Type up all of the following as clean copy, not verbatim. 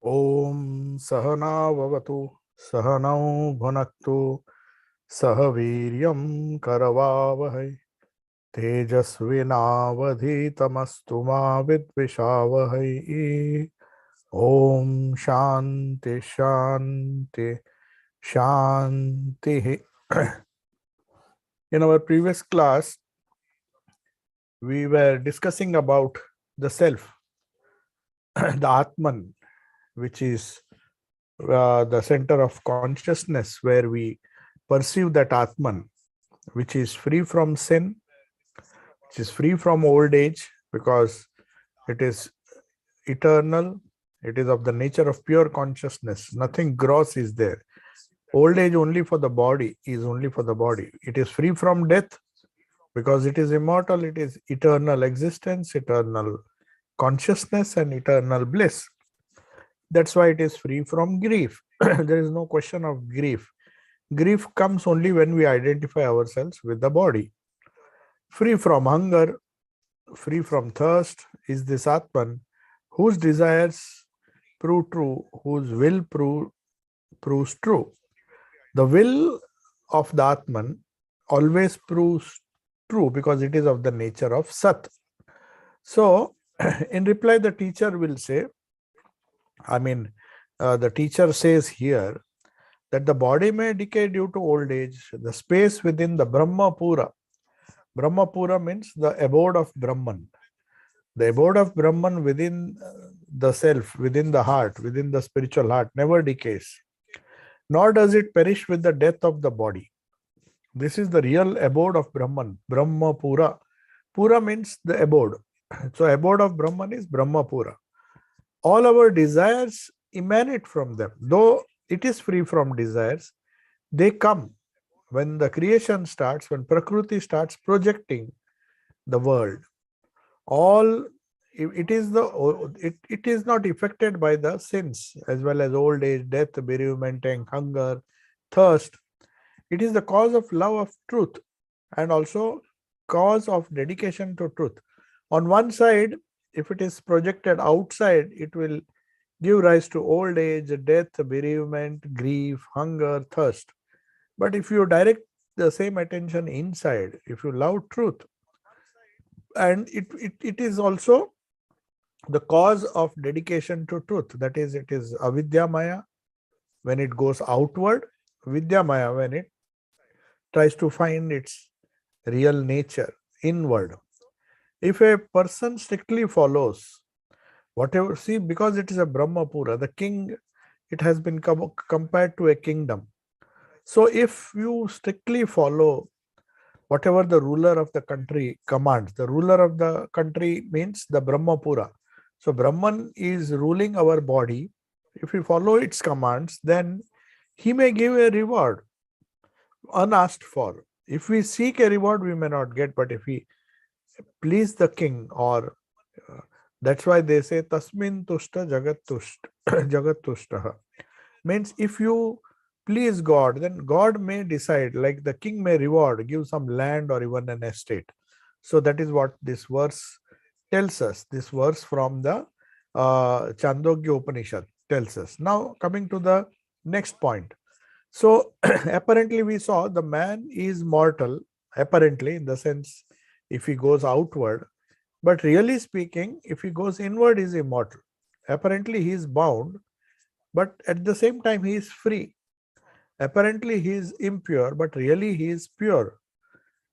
Om Sahana Vavatu Sahanau Bhunaktu Sahaviryam Karavavahai Tejasvinavadhitamastu ma vidvishavahai. Om Shanti Shanti Shanti. In our previous class, we were discussing about the self, the Atman, which is the center of consciousness where we perceive that Atman, which is free from sin, which is free from old age, because it is eternal, it is of the nature of pure consciousness. Nothing gross is there. Old age only for the body is only for the body. It is free from death because it is immortal, it is eternal existence, eternal consciousness, and eternal bliss. That's why it is free from grief. There is no question of grief. Grief comes only when we identify ourselves with the body. Free from hunger, free from thirst is this Atman, whose desires prove true, whose will proves true. The will of the Atman always proves true because it is of the nature of Sat. So, in reply, the teacher will say, the teacher says here that the body may decay due to old age, the space within the Brahmapura. Brahmapura means the abode of Brahman. The abode of Brahman within the self, within the heart, within the spiritual heart, never decays. Nor does it perish with the death of the body. This is the real abode of Brahman, Brahmapura. Pura means the abode. So abode of Brahman is Brahmapura. All our desires emanate from them. Though it is free from desires, they come when the creation starts, when Prakriti starts projecting the world. It is not affected by the sins as well as old age, death, bereavement, and hunger, thirst. It is the cause of love of truth and also cause of dedication to truth. On one side, if it is projected outside, it will give rise to old age, death, bereavement, grief, hunger, thirst. But if you direct the same attention inside, if you love truth, and it is also the cause of dedication to truth. That is, it is avidya maya when it goes outward, vidya maya when it tries to find its real nature inward. If a person strictly follows whatever, see, because it is a Brahmapura, the king, it has been compared to a kingdom. So if you strictly follow whatever the ruler of the country commands, the ruler of the country means the Brahmapura. So Brahman is ruling our body. If we follow its commands, then he may give a reward unasked for. If we seek a reward, we may not get, but if we please the king, or that's why they say tasmin tushta jagat tushta. Means if you please God, then God may decide, like the king may reward, give some land or even an estate. So that is what this verse tells us. This verse from the Chandogya Upanishad tells us. Now coming to the next point. So apparently we saw the man is mortal, apparently, in the sense if he goes outward, but really speaking, if he goes inward, he is immortal. Apparently he is bound, but at the same time he is free. Apparently he is impure, but really he is pure.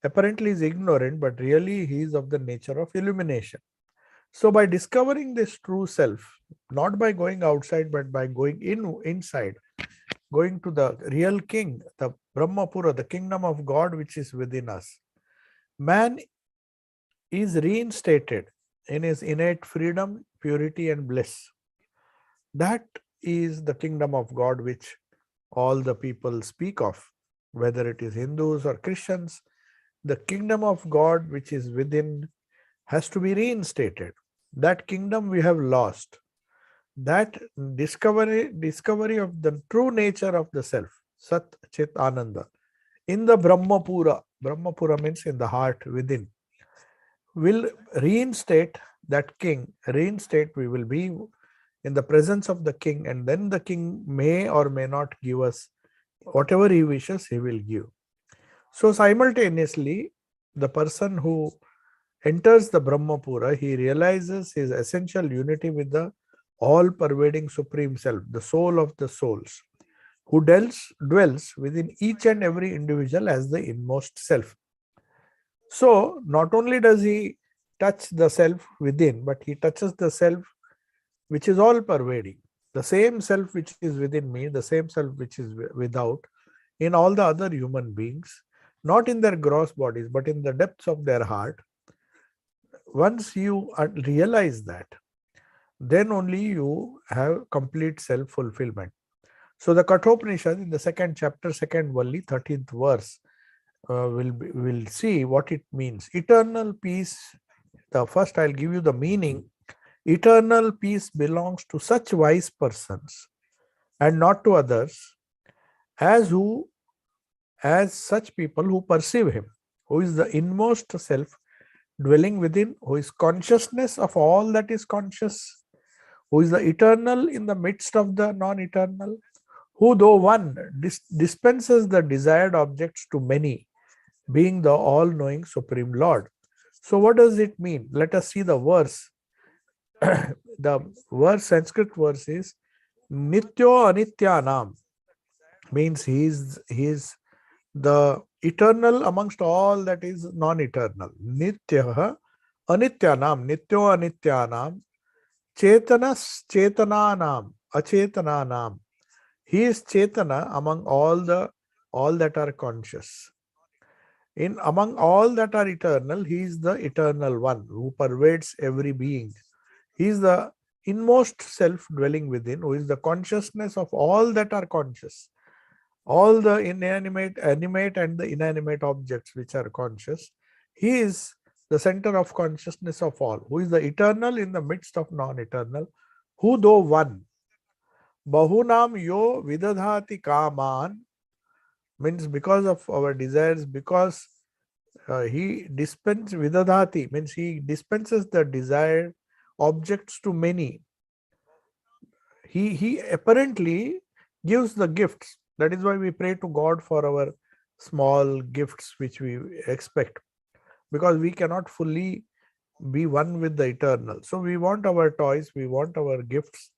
Apparently he is ignorant, but really he is of the nature of illumination. So by discovering this true self, not by going outside, but by going inside, going to the real king, the Brahmapura, the kingdom of God which is within us, man is reinstated in his innate freedom, purity, and bliss. That is the kingdom of God which all the people speak of, whether it is Hindus or Christians. The kingdom of God which is within has to be reinstated. That kingdom we have lost. That discovery of the true nature of the self, Sat Chit Ananda, in the Brahmapura means in the heart within, will reinstate that king, we will be in the presence of the king, and then the king may or may not give us whatever he wishes, he will give. So simultaneously, the person who enters the Brahmapura, he realizes his essential unity with the all-pervading Supreme Self, the soul of the souls, who dwells within each and every individual as the inmost self. So not only does he touch the self within, but he touches the self which is all-pervading. The same self which is within me, the same self which is without, in all the other human beings, not in their gross bodies, but in the depths of their heart. Once you realize that, then only you have complete self-fulfillment. So the Kathopanishad in the second chapter, second Valli, 13th verse, will see what it means. Eternal peace, the first I'll give you the meaning. Eternal peace belongs to such wise persons and not to others as such people who perceive him, who is the inmost self dwelling within, who is consciousness of all that is conscious, who is the eternal in the midst of the non-eternal, who though one dispenses the desired objects to many, being the all-knowing Supreme Lord. So what does it mean? Let us see the verse. The verse, Sanskrit verse is Nityo Anityanam, means he is the eternal amongst all that is non-eternal. Nitya Anityanam, Nityo Anityanam, Chetanas Chetananam, Achetananam. He is Chetana among all that are conscious. In among all that are eternal, he is the eternal one who pervades every being. He is the inmost self dwelling within, who is the consciousness of all that are conscious. All the animate and the inanimate objects which are conscious. He is the center of consciousness of all, who is the eternal in the midst of non-eternal, who though one. Bahunam yo vidadhati kaman, means because of our desires, because he dispenses, vidadhati means he dispenses the desired objects to many. He apparently gives the gifts. That is why we pray to God for our small gifts which we expect, because we cannot fully be one with the eternal. So we want our toys, we want our gifts,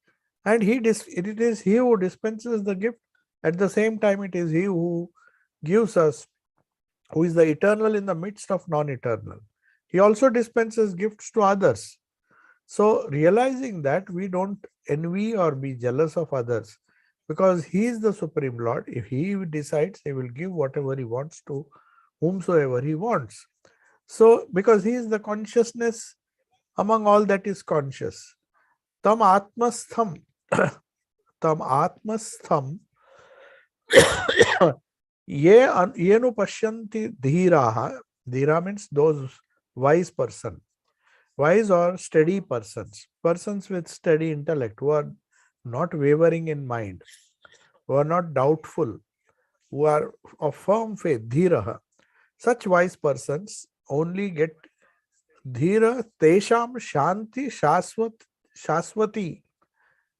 and it is he who dispenses the gift. At the same time, it is he who gives us, who is the eternal in the midst of non-eternal. He also dispenses gifts to others. So realizing that, we don't envy or be jealous of others, because he is the Supreme Lord. If he decides, he will give whatever he wants to whomsoever he wants. So because he is the consciousness among all that is conscious. Tam atmastham, tam atmastham, yenu pashyanti dhiraha. Dhira means those wise person. Wise or steady persons, persons with steady intellect, who are not wavering in mind, who are not doubtful, who are of firm faith, dhiraha. Such wise persons only get dhira tesham shanti shaswati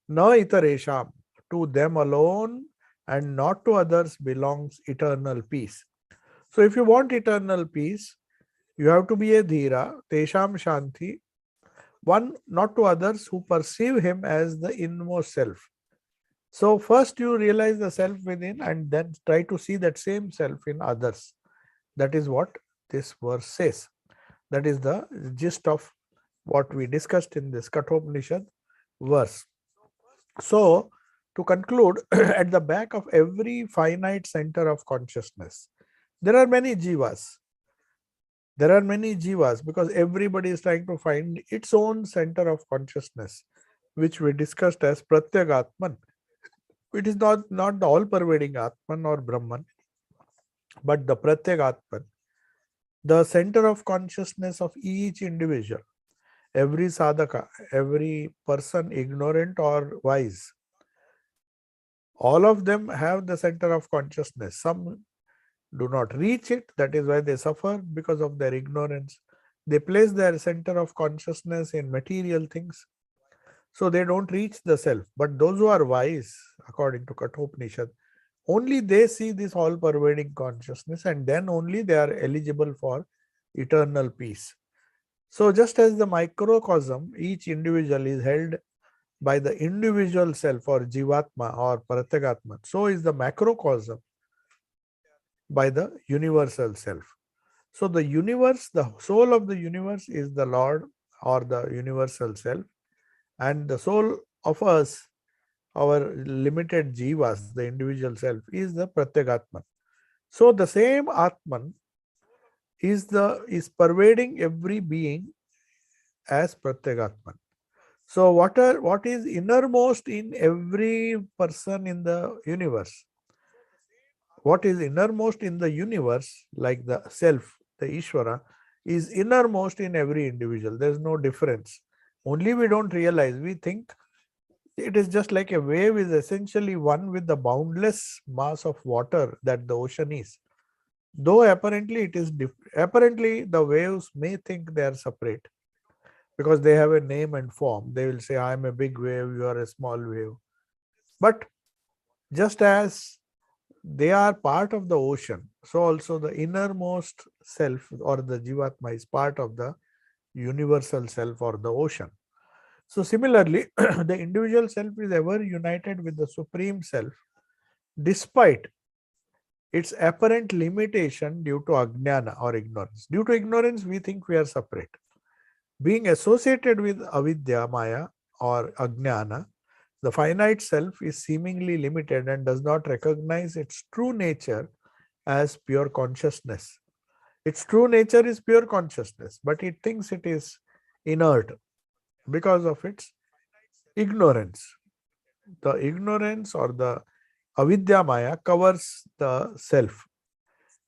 na itaresham. To them alone and not to others belongs eternal peace. So if you want eternal peace, you have to be a dhira, tesham shanti, one not to others who perceive him as the inmost self. So first you realize the self within and then try to see that same self in others. That is what this verse says. That is the gist of what we discussed in this Kathopanishad verse. So to conclude, at the back of every finite center of consciousness, there are many jivas. There are many jivas, because everybody is trying to find its own center of consciousness, which we discussed as Pratyagatman. It is not the all-pervading Atman or Brahman, but the Pratyagatman, the center of consciousness of each individual, every sadhaka, every person, ignorant or wise. All of them have the center of consciousness. Some do not reach it. That is why they suffer, because of their ignorance. They place their center of consciousness in material things. So they don't reach the self. But those who are wise, according to Kathopanishad, only they see this all pervading consciousness, and then only they are eligible for eternal peace. So just as the microcosm, each individual is held by the individual self or Jivatma or Pratyagatma, so is the macrocosm by the universal self. So the universe, the soul of the universe is the Lord or the universal self, and the soul of us, our limited jivas, the individual self, is the Pratyagatman. So the same Atman is pervading every being as Pratyagatman. So what is innermost in every person in the universe? What is innermost in the universe, like the self, the Ishvara, is innermost in every individual. There is no difference. Only we don't realize. We think it is just like a wave is essentially one with the boundless mass of water that the ocean is. Though apparently it is apparently the waves may think they are separate because they have a name and form. They will say, I am a big wave, you are a small wave. But just as they are part of the ocean, so also the innermost self or the Jivatma is part of the universal self or the ocean. So similarly, the individual self is ever united with the supreme self despite its apparent limitation due to ajnana or ignorance. Due to ignorance, we think we are separate. Being associated with avidya, maya or ajnana, the finite self is seemingly limited and does not recognize its true nature as pure consciousness. Its true nature is pure consciousness, but it thinks it is inert because of its ignorance. The ignorance or the avidya maya covers the self,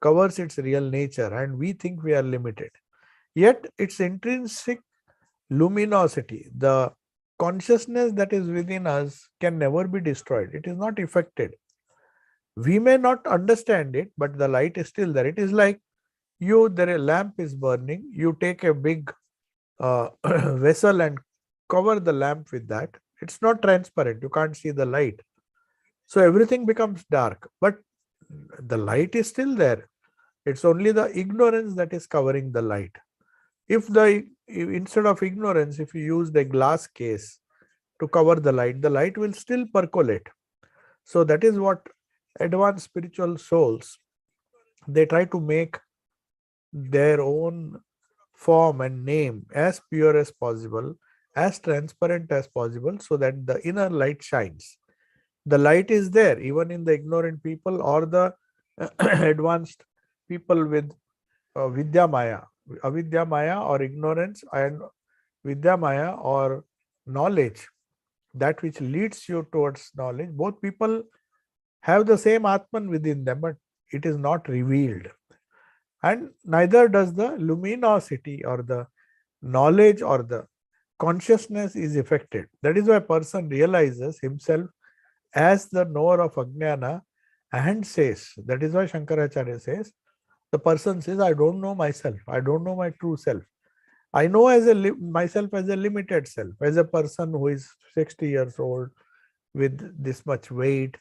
covers its real nature, and we think we are limited. Yet its intrinsic luminosity, the consciousness that is within us, can never be destroyed. It is not affected. We may not understand it, but the light is still there. It is like there a lamp is burning, you take a big vessel and cover the lamp with that. It's not transparent, you can't see the light. So everything becomes dark, but the light is still there. It's only the ignorance that is covering the light. If instead of ignorance, if you use the glass case to cover the light will still percolate. So that is what advanced spiritual souls, they try to make their own form and name as pure as possible, as transparent as possible, so that the inner light shines. The light is there even in the ignorant people or the advanced people with Vidya Maya. Avidya Maya or ignorance, and Vidya Maya or knowledge, that which leads you towards knowledge. Both people have the same Atman within them, but it is not revealed. And neither does the luminosity or the knowledge or the consciousness is affected. That is why a person realizes himself as the knower of Ajnana and says, that is why Shankaracharya says, the person says, I don't know myself, I don't know my true self. I know myself as a limited self, as a person who is 60 years old with this much weight,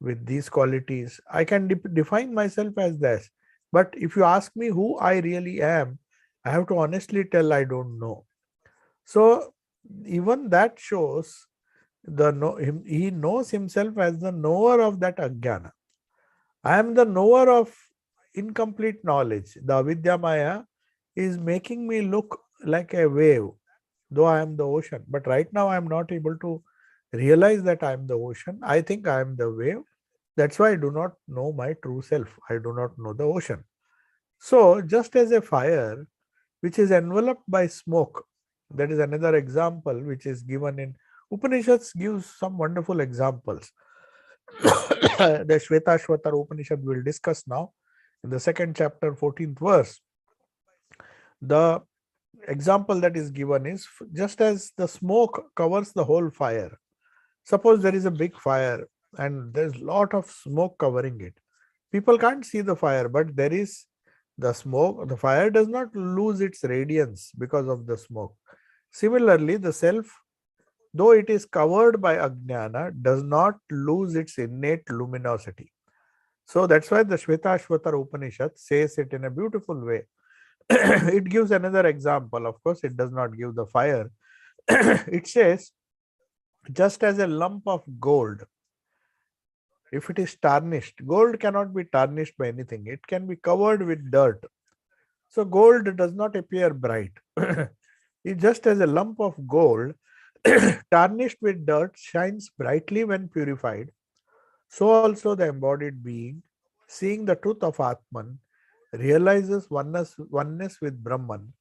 with these qualities. I can define myself as this. But if you ask me who I really am, I have to honestly tell I don't know. So even that shows he knows himself as the knower of that ajnana. I am the knower of incomplete knowledge. The avidya maya is making me look like a wave, though I am the ocean. But right now I am not able to realize that I am the ocean. I think I am the wave. That's why I do not know my true self. I do not know the ocean. So just as a fire which is enveloped by smoke, that is another example which is given in Upanishads, gives some wonderful examples. The Shvetashvatar Upanishad we will discuss now in the second chapter, 14th verse. The example that is given is just as the smoke covers the whole fire. Suppose there is a big fire and there's a lot of smoke covering it. People can't see the fire, but there is the smoke. The fire does not lose its radiance because of the smoke. Similarly, the self, though it is covered by ajnana, does not lose its innate luminosity. So that's why the Shvetashvatara Upanishad says it in a beautiful way. It gives another example. Of course, it does not give the fire. It says, just as a lump of gold, if it is tarnished, gold cannot be tarnished by anything. It can be covered with dirt. So gold does not appear bright. It just as a lump of gold tarnished with dirt shines brightly when purified. So also the embodied being, seeing the truth of Atman, realizes oneness with Brahman,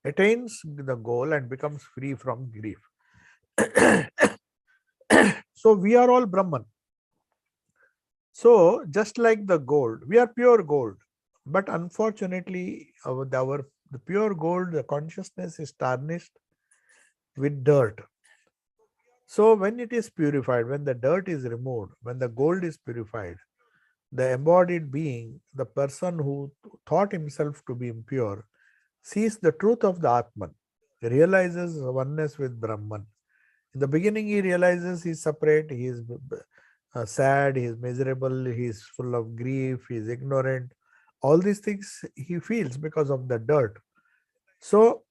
attains the goal and becomes free from grief. So we are all Brahman. So just like the gold, we are pure gold. But unfortunately, the pure gold, the consciousness is tarnished with dirt. So when it is purified, when the dirt is removed, when the gold is purified, the embodied being, the person who thought himself to be impure, sees the truth of the Atman, realizes oneness with Brahman. In the beginning, he realizes he is separate, he is sad, he is miserable, he is full of grief, he is ignorant. All these things he feels because of the dirt. So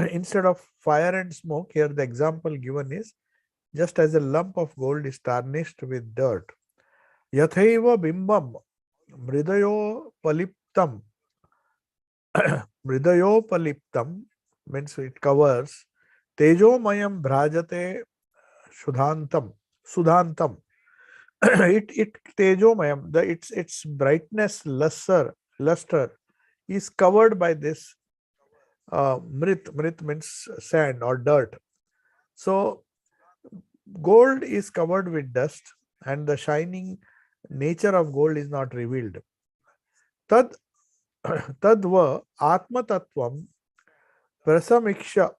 instead of fire and smoke, here the example given is just as a lump of gold is tarnished with dirt. Yathaiva bimbam mridayopaliptam. Mridayopaliptam means it covers. Tejomayam bhrajate sudhantam. It tejomayam, its brightness, luster is covered by this mrit means sand or dirt. So gold is covered with dust and the shining nature of gold is not revealed. Tadva atma tattvam prasamiksha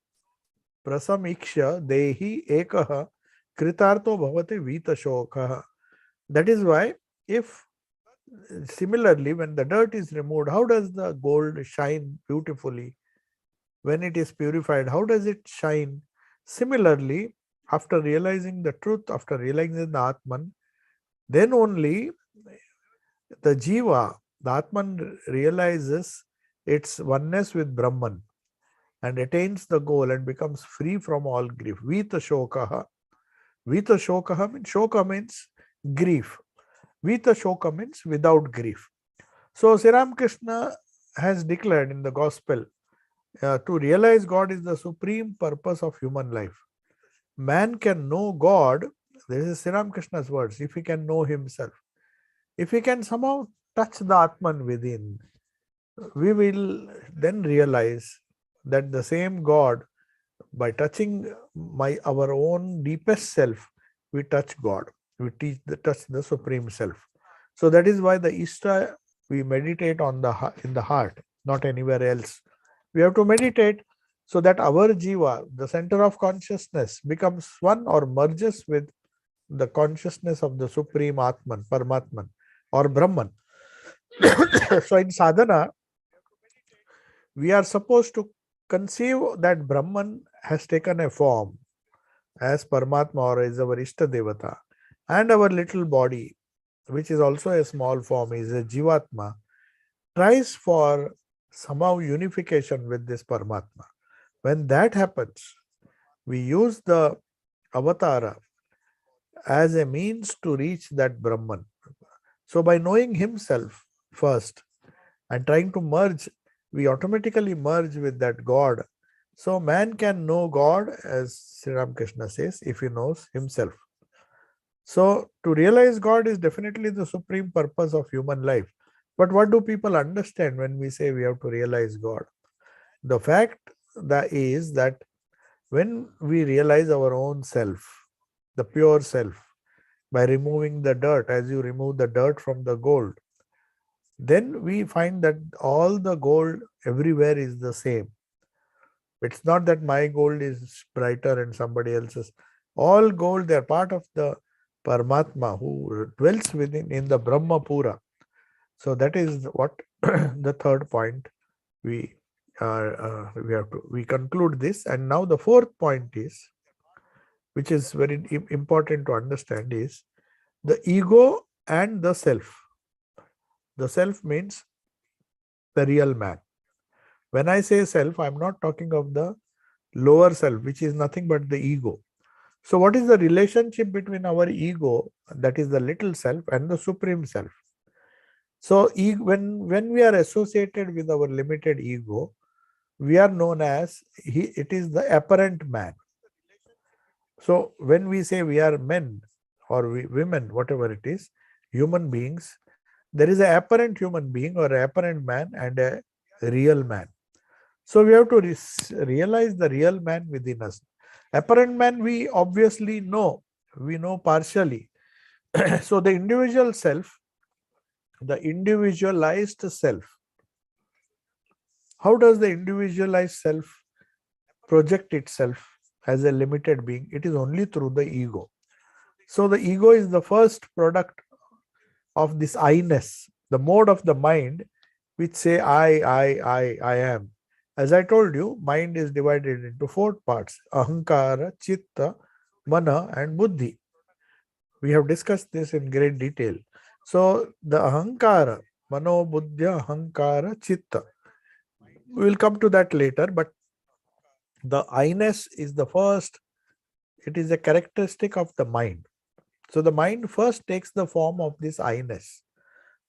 dehi ekah kritarto bhavati vitashokaha. That is why, if similarly, when the dirt is removed, how does the gold shine beautifully? When it is purified, how does it shine? Similarly, after realizing the truth, after realizing the Atman, then only the Jiva, the Atman, realizes its oneness with Brahman and attains the goal and becomes free from all grief. Vita shokaha. Vita shokaha means, shoka means grief. Vita shoka means without grief. So Sri Ramakrishna has declared in the gospel, to realize God is the supreme purpose of human life. Man can know God, this is Sri Ramakrishna's words, if he can know himself. If he can somehow touch the Atman within, we will then realize that the same God, by touching our own deepest self, we touch God. We touch the Supreme Self. So that is why the Ishta, we meditate on in the heart, not anywhere else. We have to meditate so that our Jiva, the center of consciousness, becomes one or merges with the consciousness of the Supreme Atman, Paramatman or Brahman. So in sadhana, we are supposed to conceive that Brahman has taken a form as Paramatma or as our Ishta Devata, and our little body, which is also a small form, is a Jivatma, tries for somehow unification with this Paramatma. When that happens, we use the avatara as a means to reach that Brahman. So by knowing himself first and trying to merge, we automatically merge with that God. So man can know God, as Sri Ramakrishna says, if he knows himself. So to realize God is definitely the supreme purpose of human life. But what do people understand when we say we have to realize God? The fact that is that when we realize our own self, the pure self, by removing the dirt, as you remove the dirt from the gold, then we find that all the gold everywhere is the same. It's not that my gold is brighter and somebody else's. All gold, they are part of the Paramatma who dwells within in the Brahma Pura. So that is what the third point we conclude this. And now the fourth point is which is very important to understand, is the ego and the self. The self means the real man. When I say self, I'm not talking of the lower self, which is nothing but the ego. So, what is the relationship between our ego, that is the little self, and the supreme self? So, when we are associated with our limited ego, we are known as it is the apparent man. So, when we say we are men or women, whatever it is, human beings, there is an apparent human being or an apparent man and a real man. So we have to realize the real man within us. Apparent man, we obviously know, we know partially. So the individual self, the individualized self, how does the individualized self project itself as a limited being? It is only through the ego. So the ego is the first product of this I-ness, the mode of the mind which say I am. As I told you, mind is divided into 4 parts: ahankara, chitta, mana, and buddhi. We have discussed this in great detail. So the ahankara, mano, buddhya, ahankara, chitta, we will come to that later, but the I-ness is the first, it is a characteristic of the mind. So the mind first takes the form of this I-ness.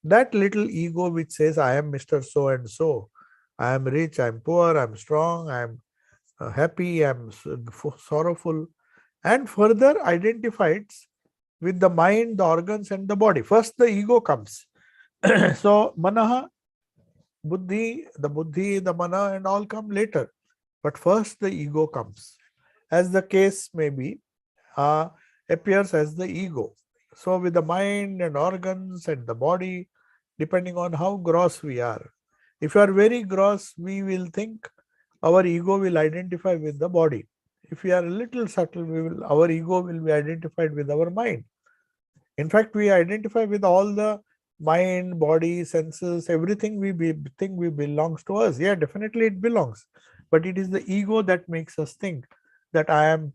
That little ego which says, I am Mr. So and so, I am rich, I am poor, I am strong, I am happy, I am sorrowful, and further identifies with the mind, the organs, and the body. First, the ego comes. So, manaha, buddhi, the mana, and all come later. But first, the ego comes. As the case may be, appears as the ego. So, with the mind and organs and the body, depending on how gross we are. If you are very gross, we will think our ego will identify with the body. If we are a little subtle, our ego will be identified with our mind. In fact, we identify with all the mind, body, senses, everything think we belongs to us. Yeah, definitely it belongs. But it is the ego that makes us think that I am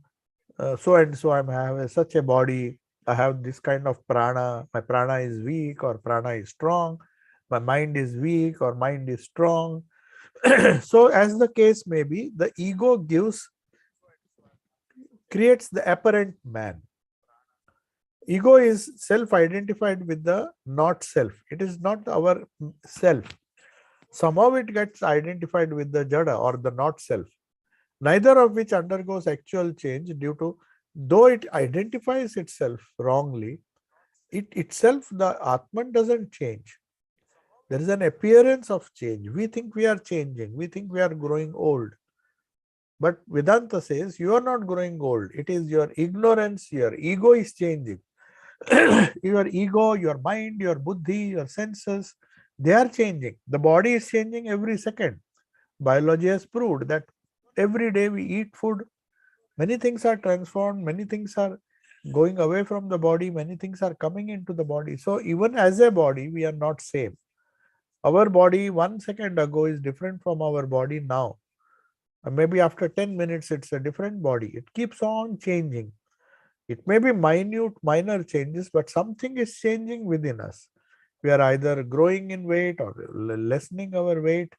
so and so, I have such a body, I have this kind of prana, my prana is weak or prana is strong, my mind is weak or mind is strong. So as the case may be, the ego creates the apparent man. Ego is self-identified with the not self. It is not our self. Somehow it gets identified with the jada or the not self, neither of which undergoes actual change due to, though it identifies itself wrongly, it itself, the Atman, doesn't change. There is an appearance of change. We think we are changing. We think we are growing old. But Vedanta says you are not growing old. It is your ignorance, your ego is changing. Your ego, your mind, your buddhi, your senses, they are changing. The body is changing every second. Biology has proved that every day we eat food, many things are transformed, many things are going away from the body, many things are coming into the body. So even as a body, we are not same. Our body 1 second ago is different from our body now. Maybe after 10 minutes, it's a different body. It keeps on changing. It may be minute, minor changes, but something is changing within us. We are either growing in weight or lessening our weight.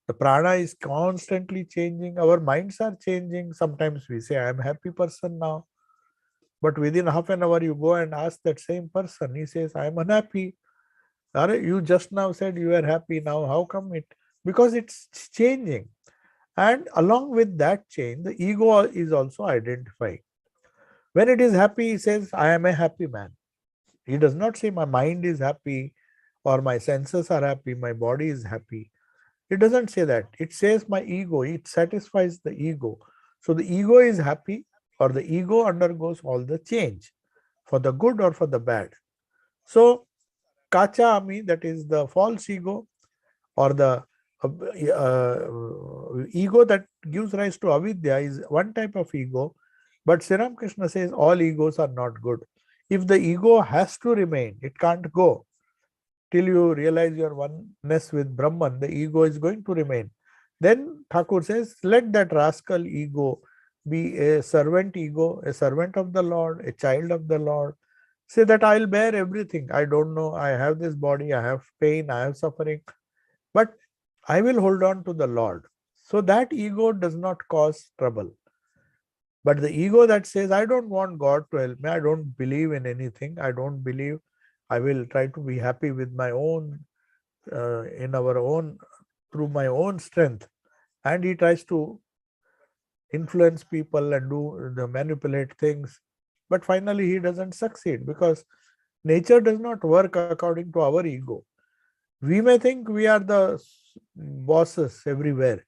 The prana is constantly changing. Our minds are changing. Sometimes we say, I am a happy person now. But within half an hour, you go and ask that same person. He says, I am unhappy. You just now said you are happy now. How come it? Because it's changing. And along with that change, the ego is also identifying. When it is happy, he says, I am a happy man. He does not say my mind is happy or my senses are happy, my body is happy. It doesn't say that. It says my ego, it satisfies the ego. So the ego is happy or the ego undergoes all the change for the good or for the bad. So kacha ami, that is the false ego or the ego that gives rise to avidya, is one type of ego. But Sri Ramakrishna says all egos are not good. If the ego has to remain, it can't go. Till you realize your oneness with Brahman, the ego is going to remain. Then Thakur says, let that rascal ego be a servant ego, a servant of the Lord, a child of the Lord. Say that I'll bear everything. I don't know. I have this body, I have pain, I have suffering, but I will hold on to the Lord. So that ego does not cause trouble. But the ego that says, I don't want God to help me, I don't believe in anything, I don't believe, I will try to be happy with my own, in our own, through my own strength. And he tries to influence people and manipulate things. But finally, he doesn't succeed because nature does not work according to our ego. We may think we are the bosses everywhere.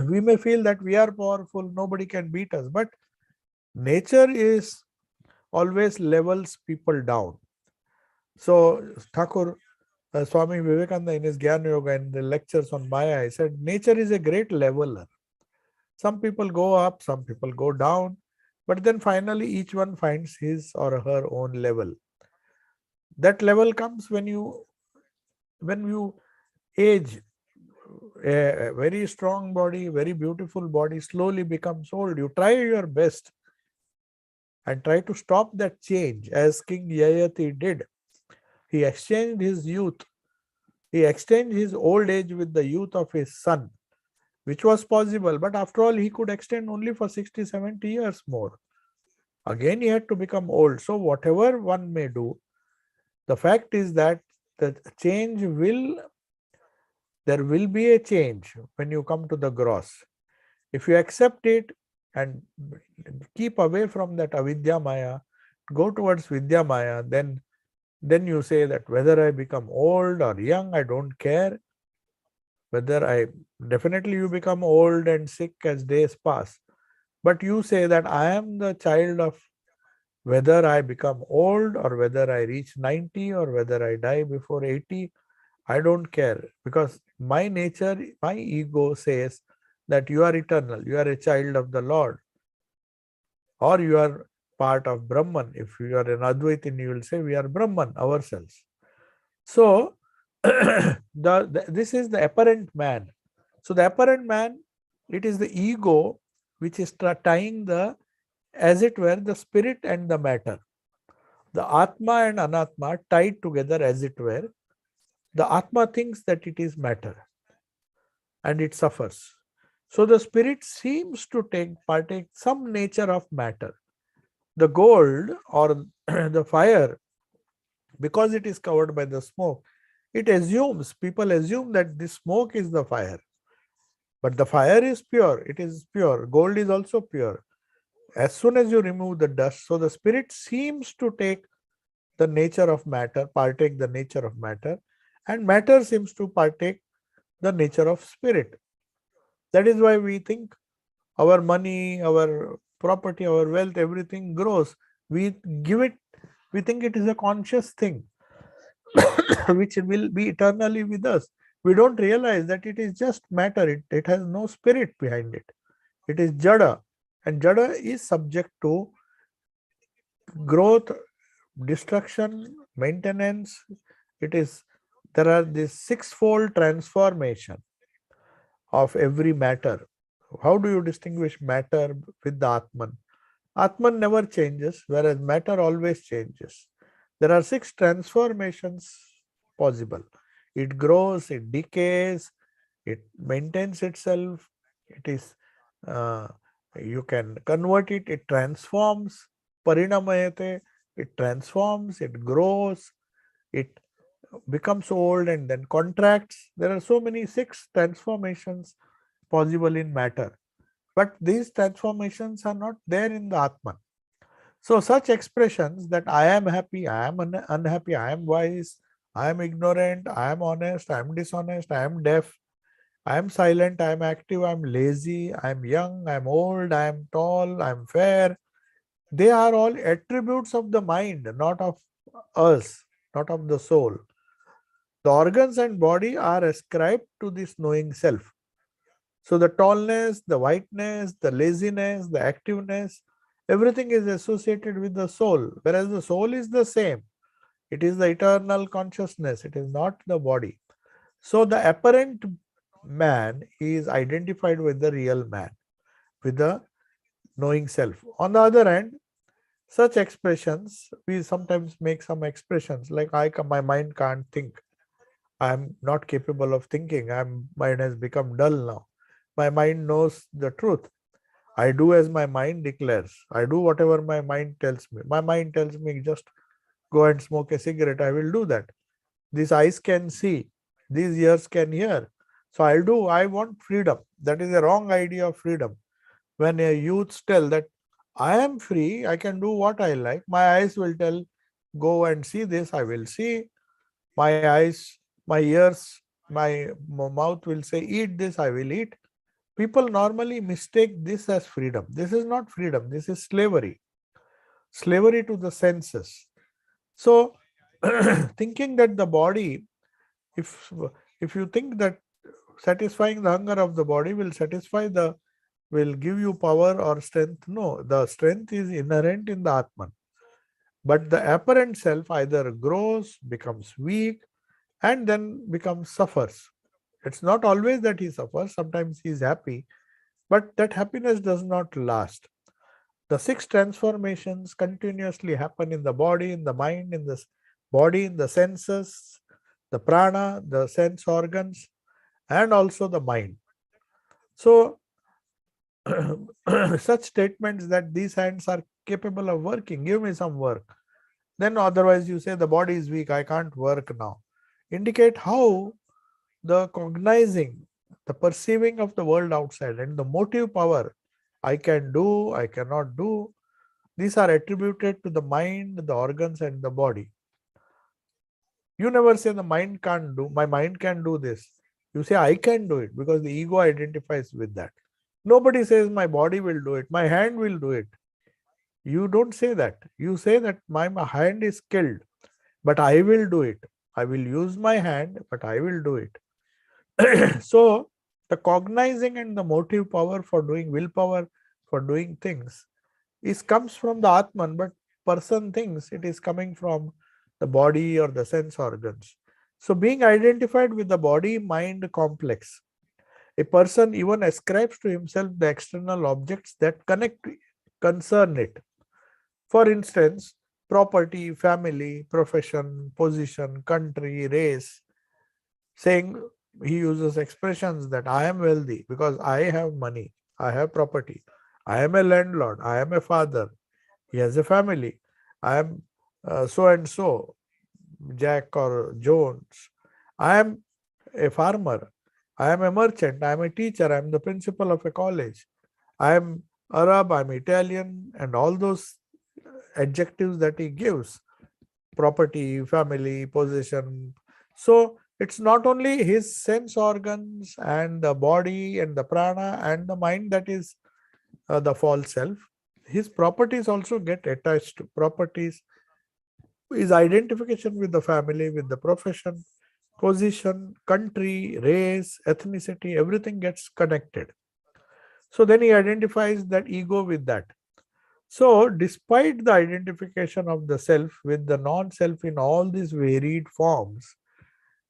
We may feel that we are powerful, nobody can beat us. But nature is always levels people down. So Thakur, Swami Vivekananda in his Gyan Yoga and the lectures on Maya, he said, nature is a great leveler. Some people go up, some people go down, but then finally each one finds his or her own level. That level comes when you age. A very strong body, very beautiful body slowly becomes old. You try your best and try to stop that change, as King Yayati did. He exchanged his youth. He exchanged his old age with the youth of his son, which was possible. But after all, he could extend only for 60, 70 years more. Again, he had to become old. So whatever one may do, the fact is that the change there will be a change when you come to the gross. If you accept it and keep away from that avidya maya, go towards vidya maya, then you say that whether I become old or young, I don't care. Definitely you become old and sick as days pass. But you say that I am the child of whether I become old or whether I reach 90 or whether I die before 80, I don't care, because my nature, my ego says that you are eternal, you are a child of the Lord, or you are part of Brahman. If you are an Advaitin, you will say we are Brahman ourselves. So, this is the apparent man. So, the apparent man, it is the ego which is tying as it were, the spirit and the matter. The Atma and Anatma tied together, as it were. The Atma thinks that it is matter and it suffers. So the spirit seems to partake some nature of matter. The gold or the fire, because it is covered by the smoke, people assume that the smoke is the fire. But the fire is pure, it is pure. Gold is also pure. As soon as you remove the dust, so the spirit seems to take the nature of matter, partake the nature of matter, and matter seems to partake the nature of spirit. That is why we think our money, our property, our wealth, everything grows. We think it is a conscious thing which will be eternally with us. We don't realize that it is just matter. It has no spirit behind it. It is jada, and jada is subject to growth, destruction, maintenance. There are this sixfold transformation of every matter. How do you distinguish matter with the Atman? Atman never changes, whereas matter always changes. There are 6 transformations possible. It grows, it decays, it maintains itself, you can convert it, it transforms, parinamayate, it transforms, it grows, it becomes old and then contracts. There are so many 6 transformations possible in matter. But these transformations are not there in the Atman. So such expressions that I am happy, I am unhappy, I am wise, I am ignorant, I am honest, I am dishonest, I am deaf, I am silent, I am active, I am lazy, I am young, I am old, I am tall, I am fair. They are all attributes of the mind, not of us, not of the soul. The organs and body are ascribed to this knowing self. So the tallness, the whiteness, the laziness, the activeness, everything is associated with the soul, whereas the soul is the same. It is the eternal consciousness, it is not the body. So the apparent man is identified with the real man, with the knowing self. On the other hand, such expressions, we sometimes make some expressions like my mind can't think. I am not capable of thinking. Mind has become dull now. My mind knows the truth. I do as my mind declares. I do whatever my mind tells me. My mind tells me just go and smoke a cigarette. I will do that. These eyes can see. These ears can hear. So I'll do. I want freedom. That is a wrong idea of freedom. When a youth tell that I am free, I can do what I like, my eyes will tell, go and see this, I will see. My eyes, my ears, my mouth will say, eat this, I will eat. People normally mistake this as freedom. This is not freedom, this is slavery. Slavery to the senses. So, thinking that the body, if if you think that satisfying the hunger of the body will give you power or strength, no, the strength is inherent in the Atman. But the apparent self either grows, becomes weak, and then becomes suffers. It's not always that he suffers, sometimes he is happy, but that happiness does not last. The six transformations continuously happen in the body, in the mind, in the body, in the senses, the prana, the sense organs, and also the mind. So, such statements that these hands are capable of working, give me some work. Then otherwise you say the body is weak, I can't work now. Indicate how the cognizing, the perceiving of the world outside and the motive power, I can do, I cannot do, these are attributed to the mind, the organs and the body. You never say the mind can't do, my mind can do this. You say I can do it because the ego identifies with that. Nobody says my body will do it, my hand will do it. You don't say that. You say that my hand is skilled, but I will do it. I will use my hand, but I will do it. So, the cognizing and the motive power for doing, willpower for doing things, comes from the Atman, but person thinks it is coming from the body or the sense organs. So, being identified with the body-mind complex, a person even ascribes to himself the external objects that concern it. For instance, property, family, profession, position, country, race, saying he uses expressions that I am wealthy because I have money, I have property, I am a landlord, I am a father, he has a family, I am so and so, Jack or Jones, I am a farmer, I am a merchant, I am a teacher, I am the principal of a college, I am Arab, I am Italian, and all those adjectives that he gives, property, family, possession. So it's not only his sense organs and the body and the prana and the mind that is the false self. His properties also get attached to properties. His identification with the family, with the profession, position, country, race, ethnicity, everything gets connected. So then he identifies that ego with that. So, despite the identification of the self with the non-self in all these varied forms,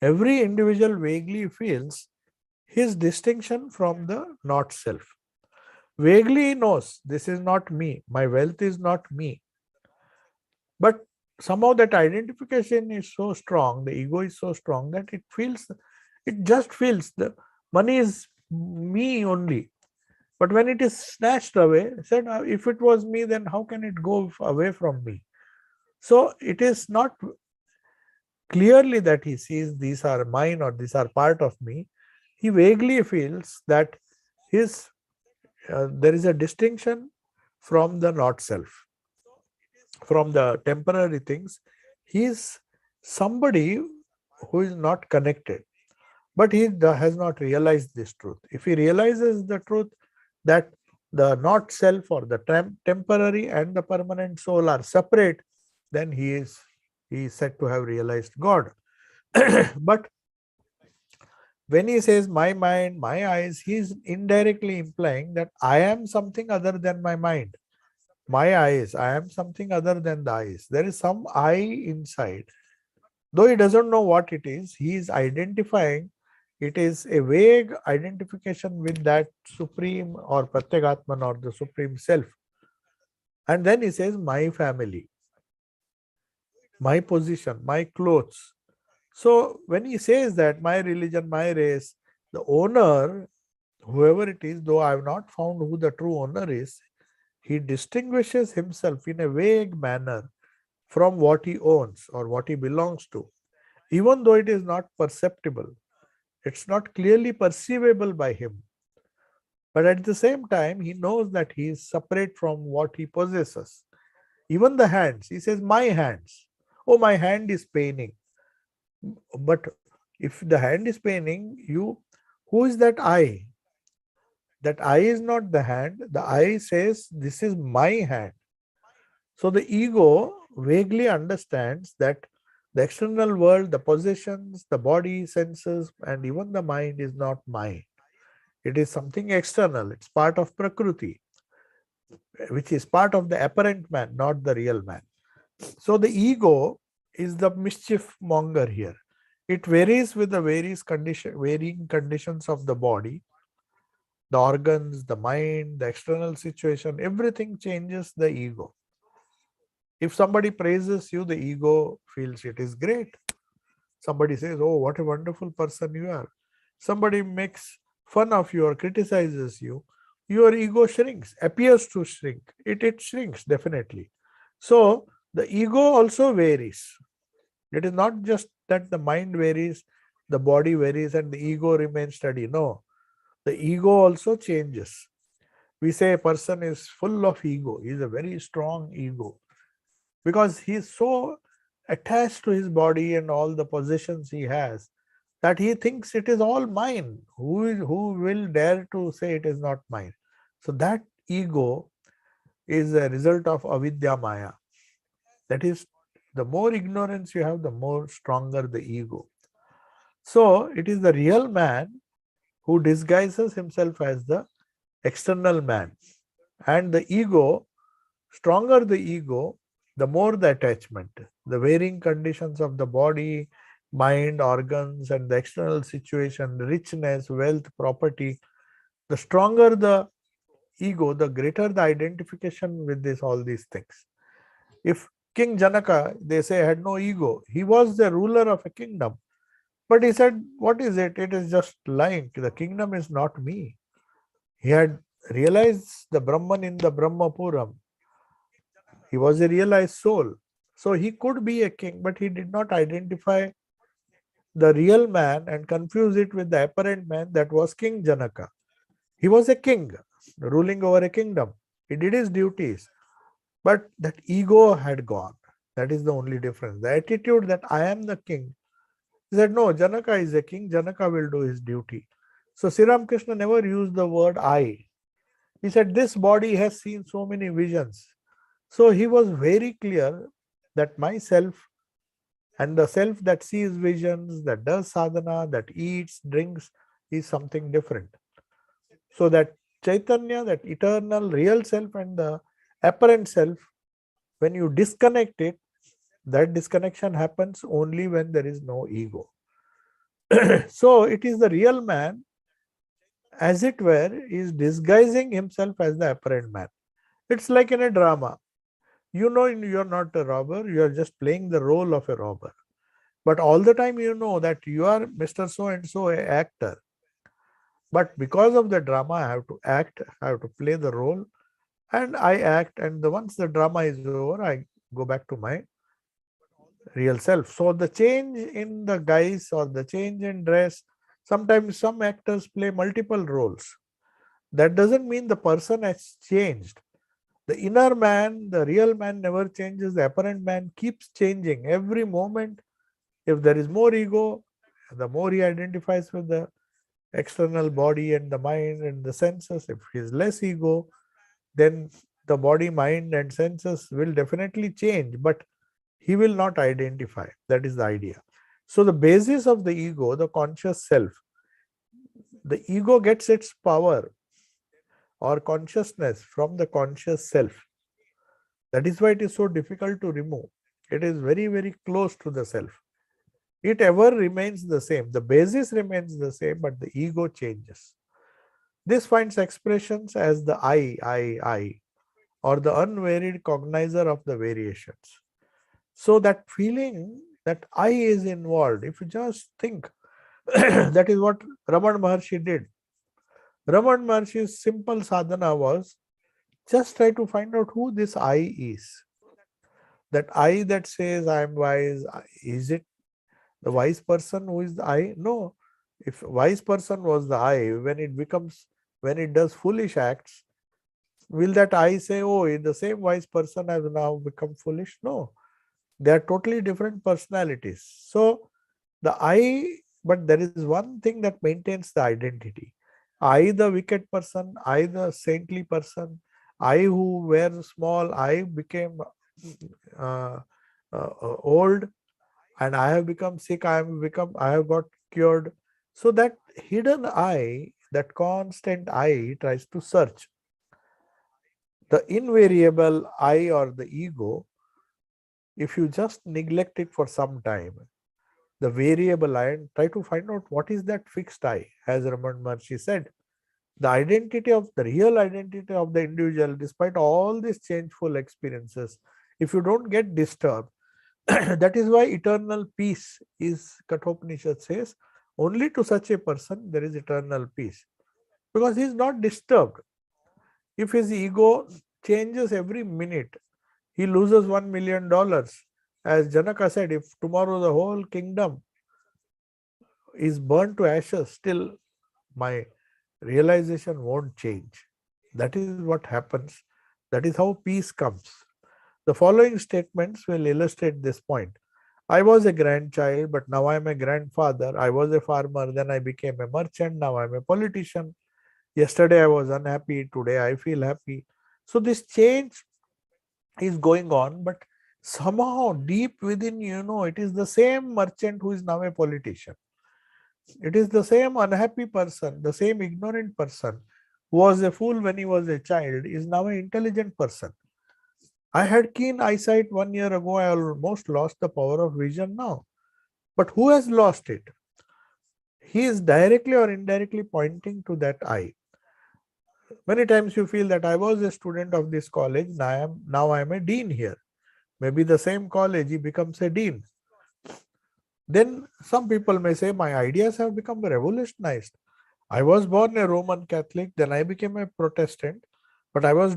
every individual vaguely feels his distinction from the not self. Vaguely knows this is not me, my wealth is not me. But somehow that identification is so strong, the ego is so strong that it just feels the money is me only. But when it is snatched away, said, if it was me, then how can it go away from me? So it is not clearly that he sees these are mine or these are part of me. He vaguely feels that there is a distinction from the not self, from the temporary things. He is somebody who is not connected, but he has not realized this truth. If he realizes the truth that the not self or the temporary and the permanent soul are separate, then he is said to have realized God. But when he says my mind, my eyes, he is indirectly implying that I am something other than my mind. My eyes, I am something other than the eyes. There is some I inside. Though he doesn't know what it is, he is identifying. It is a vague identification with that supreme or Pratyagatman or the supreme self. And then he says, my family, my position, my clothes. So when he says that, my religion, my race, the owner, whoever it is, though I have not found who the true owner is, he distinguishes himself in a vague manner from what he owns or what he belongs to, even though it is not perceptible. It's not clearly perceivable by him. But at the same time, he knows that he is separate from what he possesses. Even the hands, he says, my hands. Oh, my hand is paining. But if the hand is paining, who is that I? That I is not the hand. The I says, this is my hand. So the ego vaguely understands that the external world, the possessions, the body, senses, and even the mind is not mine. It is something external. It's part of Prakriti, which is part of the apparent man, not the real man. So the ego is the mischief monger here. It varies with the varying conditions of the body, the organs, the mind, the external situation. Everything changes the ego. If somebody praises you, the ego feels it is great. Somebody says, oh, what a wonderful person you are. Somebody makes fun of you or criticizes you, your ego shrinks, appears to shrink. It shrinks definitely. So the ego also varies. It is not just that the mind varies, the body varies, and the ego remains steady. No, the ego also changes. We say a person is full of ego. He is a very strong ego because he is so attached to his body and all the possessions he has that he thinks it is all mine. Who will dare to say it is not mine? So that ego is a result of avidya maya. That is, the more ignorance you have, the more stronger the ego. So it is the real man who disguises himself as the external man. And the ego, stronger the ego, the more the attachment, the varying conditions of the body, mind, organs, and the external situation, richness, wealth, property. The stronger the ego, the greater the identification with all these things. If King Janaka, they say, had no ego, he was the ruler of a kingdom. But he said, what is it? It is just lying. The kingdom is not me. He had realized the Brahman in the Brahmapuram. He was a realized soul. So he could be a king, but he did not identify the real man and confuse it with the apparent man that was King Janaka. He was a king, ruling over a kingdom. He did his duties, but that ego had gone. That is the only difference. The attitude that I am the king. He said, no, Janaka is a king. Janaka will do his duty. So Sri Ramakrishna never used the word I. He said, this body has seen so many visions. So he was very clear that myself and the self that sees visions, that does sadhana, that eats, drinks, is something different. So that Chaitanya, that eternal real self and the apparent self, when you disconnect it, that disconnection happens only when there is no ego. So it is the real man, as it were, is disguising himself as the apparent man. It's like in a drama. You know you're not a robber, you are just playing the role of a robber. But all the time you know that you are Mr. So-and-so, an actor. But because of the drama, I have to act, I have to play the role, and I act. And once the drama is over, I go back to my real self. So the change in the guise or the change in dress, sometimes some actors play multiple roles. That doesn't mean the person has changed. The inner man, the real man never changes. The apparent man keeps changing every moment. If there is more ego, the more he identifies with the external body and the mind and the senses. If he is less ego, then the body, mind, and senses will definitely change, but he will not identify. That is the idea. So the basis of the ego, the conscious self, the ego gets its power or consciousness from the conscious self. That is why it is so difficult to remove. It is very, very close to the self. It ever remains the same. The basis remains the same, but the ego changes. This finds expressions as the I. or the unvaried cognizer of the variations. So that feeling that I is involved, if you just think, that is what Raman Maharshi did. Raman Maharshi's simple sadhana was just try to find out who this I is. That I that says I am wise, is it the wise person who is the I? No. If wise person was the I, when it does foolish acts, will that I say, oh, the same wise person has now become foolish? No. They are totally different personalities. So the I, but there is one thing that maintains the identity. I, the wicked person, I, the saintly person, I who were small, I became uh, old, and I have become sick, I have got cured. So that hidden I, that constant I tries to search. The invariable I or the ego, if you just neglect it for some time, the variable I, and try to find out what is that fixed I, as Raman Maharshi said. The identity of the real identity of the individual, despite all these changeful experiences, if you don't get disturbed, that is why eternal peace is, Kathopanishad says, only to such a person there is eternal peace, because he is not disturbed. If his ego changes every minute, he loses $1 million. As Janaka said, if tomorrow the whole kingdom is burned to ashes, still my realization won't change. That is what happens. That is how peace comes. The following statements will illustrate this point. I was a grandchild, but now I am a grandfather. I was a farmer, then I became a merchant, now I am a politician. Yesterday I was unhappy, today I feel happy. So this change is going on, but somehow deep within, it is the same merchant who is now a politician. It is the same unhappy person, the same ignorant person who was a fool when he was a child is now an intelligent person. I had keen eyesight 1 year ago. I almost lost the power of vision now. But who has lost it? He is directly or indirectly pointing to that I. Many times you feel that I was a student of this college, now I am a dean here. Maybe the same college, he becomes a dean. Then some people may say, my ideas have become revolutionized. I was born a Roman Catholic, then I became a Protestant, but I was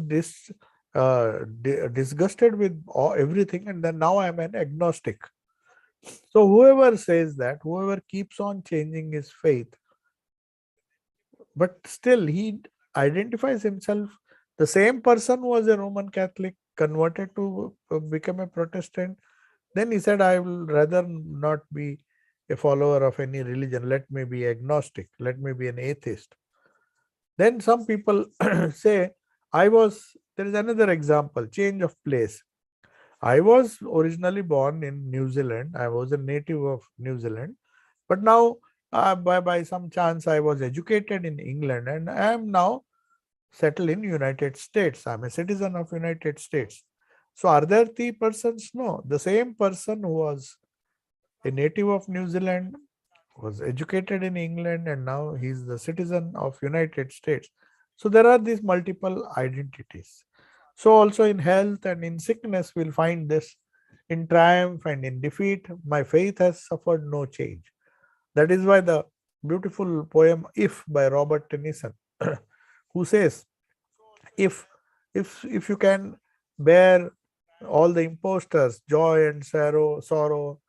disgusted with everything, and then now I am an agnostic. So whoever says that, whoever keeps on changing his faith, but still he identifies himself, the same person who was a Roman Catholic, converted to become a Protestant, then he said, I will rather not be a follower of any religion. Let me be agnostic. Let me be an atheist. Then some people say, there is another example, change of place. I was originally born in New Zealand. I was a native of New Zealand. But now, by some chance, I was educated in England, and I am now settled in United States. I'm a citizen of United States. So are there three persons? No. The same person who was a native of New Zealand was educated in England, and now he's the citizen of United States. So there are these multiple identities. So also in health and in sickness, we'll find this. In triumph and in defeat, my faith has suffered no change. That is why the beautiful poem If by Robert Tennyson, who says, if if you can bear all the impostors, joy and sorrow,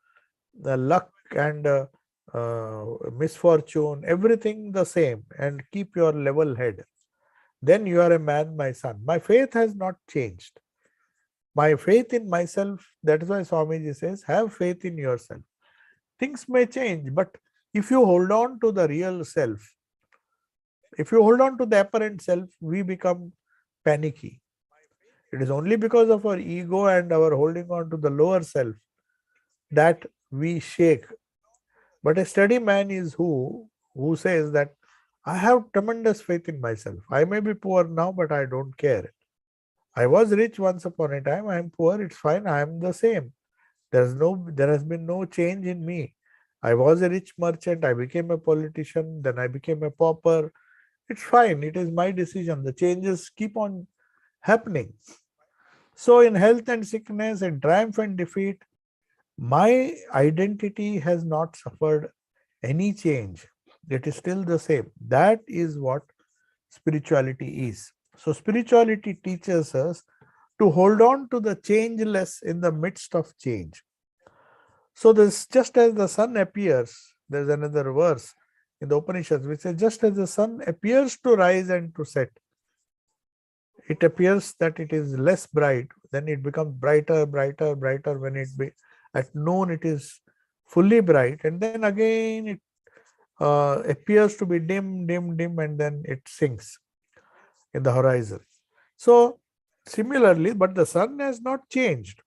the luck and misfortune, everything the same, and keep your level head, then you are a man, my son. My faith has not changed. My faith in myself, that is why Swamiji says, have faith in yourself. Things may change, but if you hold on to the real self, if you hold on to the apparent self, we become panicky. It is only because of our ego and our holding on to the lower self that we shake. But a steady man is who says that I have tremendous faith in myself. I may be poor now, but I don't care. I was rich once upon a time. I am poor. It's fine. I am the same. There has been no change in me. I was a rich merchant. I became a politician. Then I became a pauper. It's fine. It is my decision. The changes keep on happening. So in health and sickness, in triumph and defeat, my identity has not suffered any change. It is still the same. That is what spirituality is. So spirituality teaches us to hold on to the changeless in the midst of change. So this, just as the sun appears, there's another verse in the Upanishads which says, just as the sun appears to rise and to set, it appears that it is less bright, then it becomes brighter, brighter, brighter. When it be at noon, it is fully bright, and then again it appears to be dim, dim, dim, and then it sinks in the horizon. So similarly, but the sun has not changed.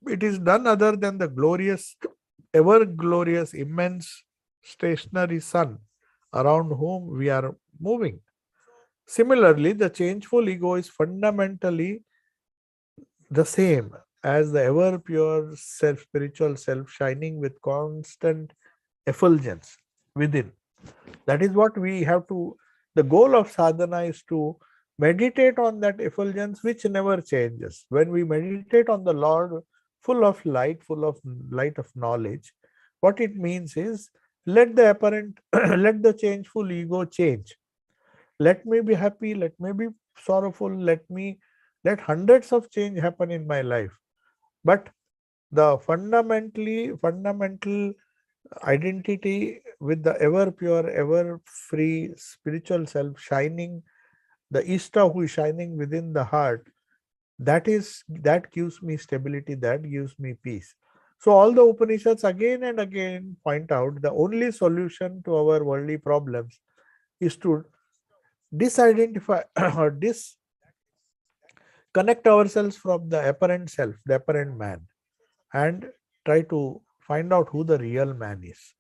It is none other than the glorious, ever glorious, immense stationary sun around whom we are moving. Similarly, the changeful ego is fundamentally the same as the ever pure self, spiritual self, shining with constant effulgence within. That is what we have to, the goal of sadhana is to meditate on that effulgence which never changes. When we meditate on the Lord full of light of knowledge, what it means is, let the apparent, let the changeful ego change. Let me be happy, let me be sorrowful, let hundreds of change happen in my life. But the fundamental identity with the ever pure, ever free spiritual self shining, the Ishta who is shining within the heart, that gives me stability, that gives me peace. So all the Upanishads again and again point out the only solution to our worldly problems is to disidentify or disconnect ourselves from the apparent self, the apparent man, and try to find out who the real man is.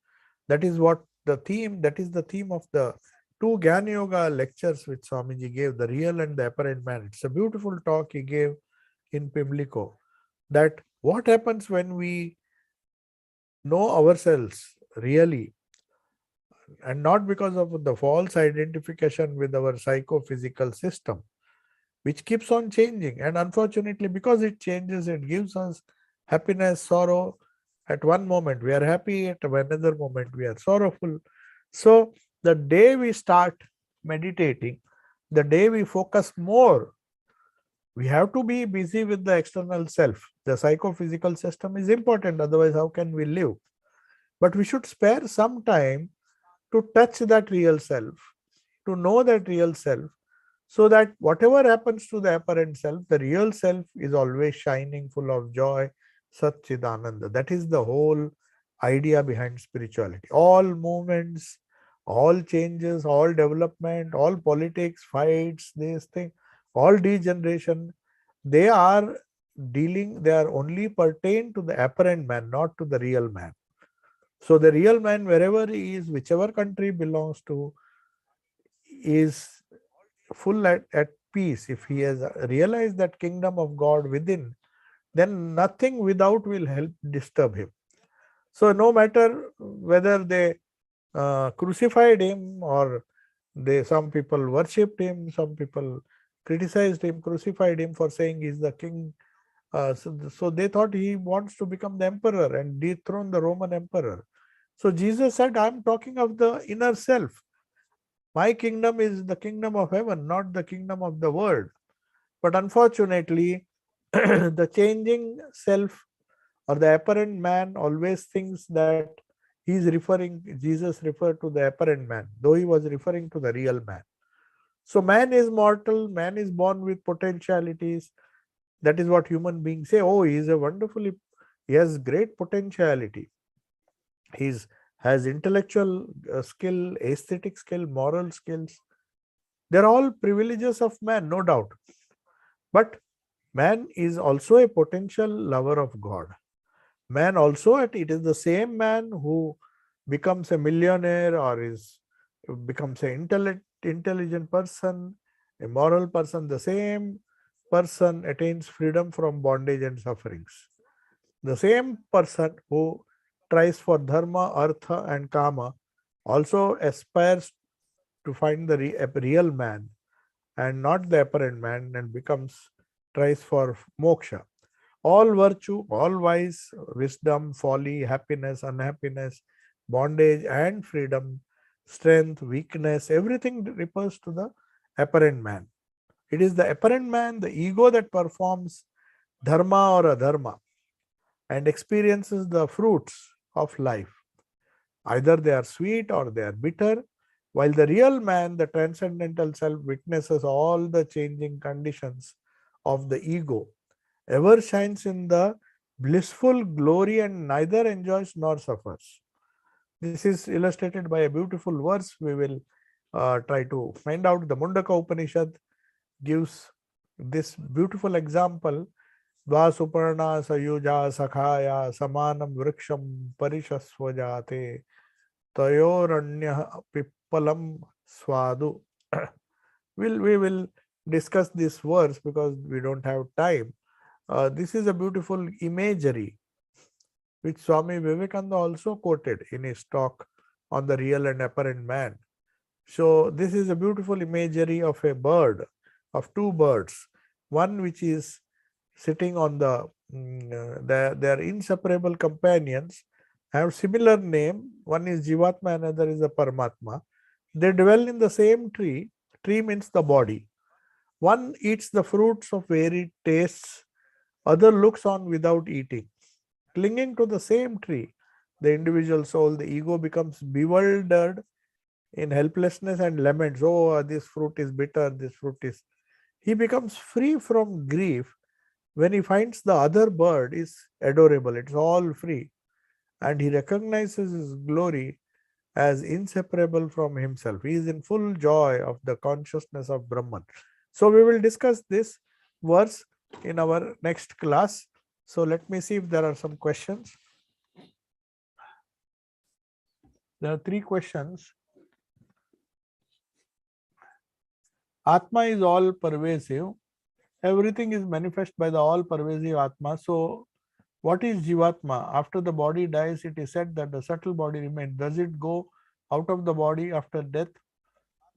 That is what that is the theme of the two Jnana Yoga lectures which Swamiji gave, the real and the apparent man. It's a beautiful talk he gave in Pimlico, that what happens when we know ourselves really, and not because of the false identification with our psychophysical system, which keeps on changing. And unfortunately, because it changes, it gives us happiness, sorrow. At one moment we are happy, at another moment we are sorrowful. So the day we start meditating, the day we focus more, we have to be busy with the external self. The psychophysical system is important, otherwise how can we live? But we should spare some time to touch that real self, to know that real self, so that whatever happens to the apparent self, the real self is always shining, full of joy, Satchidananda. That is the whole idea behind spirituality. All movements, all changes, all development, all politics, fights, this thing, all degeneration, they are they are only pertain to the apparent man, not to the real man. So the real man, wherever he is, whichever country belongs to, is full at peace. If he has realized that kingdom of God within, then nothing without will help disturb him. So no matter whether they crucified him, or some people worshipped him, some people criticized him, crucified him for saying he's the king. So they thought he wants to become the emperor and dethrone the Roman emperor. So Jesus said, I'm talking of the inner self. My kingdom is the kingdom of heaven, not the kingdom of the world. But unfortunately, the changing self or the apparent man always thinks that Jesus referred to the apparent man, though he was referring to the real man. So man is mortal, man is born with potentialities. That is what human beings say. Oh, he has great potentiality. He has intellectual skill, aesthetic skill, moral skills. They're all privileges of man, no doubt. But man is also a potential lover of God. Man also, it is the same man who becomes a millionaire or becomes an intelligent person, a moral person. The same person attains freedom from bondage and sufferings. The same person who tries for dharma, artha, and kama also aspires to find the real man and not the apparent man, and tries for moksha. All virtue, all vice, wisdom, folly, happiness, unhappiness, bondage and freedom, strength, weakness, everything refers to the apparent man. It is the apparent man, the ego, that performs dharma or adharma and experiences the fruits of life. Either they are sweet or they are bitter, while the real man, the transcendental self, witnesses all the changing conditions of the ego, ever shines in the blissful glory and neither enjoys nor suffers. This is illustrated by a beautiful verse. We will try to find out. The Mundaka Upanishad gives this beautiful example. Vasuparna sayuja sakhaya samanam vriksham parishasvajate tayoranya pippalam swadu. We will discuss this verse because we don't have time. This is a beautiful imagery which Swami Vivekananda also quoted in his talk on the real and apparent man. So this is a beautiful imagery of a bird, of two birds, one which is sitting on their inseparable companions, have similar name. One is Jivatma, another is the Paramatma. They dwell in the same tree. Tree means the body. One eats the fruits of varied tastes, other looks on without eating. Clinging to the same tree, the individual soul, the ego, becomes bewildered in helplessness and laments, oh, this fruit is bitter, this fruit is... He becomes free from grief when he finds the other bird is adorable, it's all free, and he recognizes his glory as inseparable from himself. He is in full joy of the consciousness of Brahman. So we will discuss this verse in our next class. So let me see if there are some questions. There are 3 questions. Atma is all pervasive. Everything is manifest by the all pervasive Atma. So what is Jivatma? After the body dies, it is said that the subtle body remains. Does it go out of the body after death?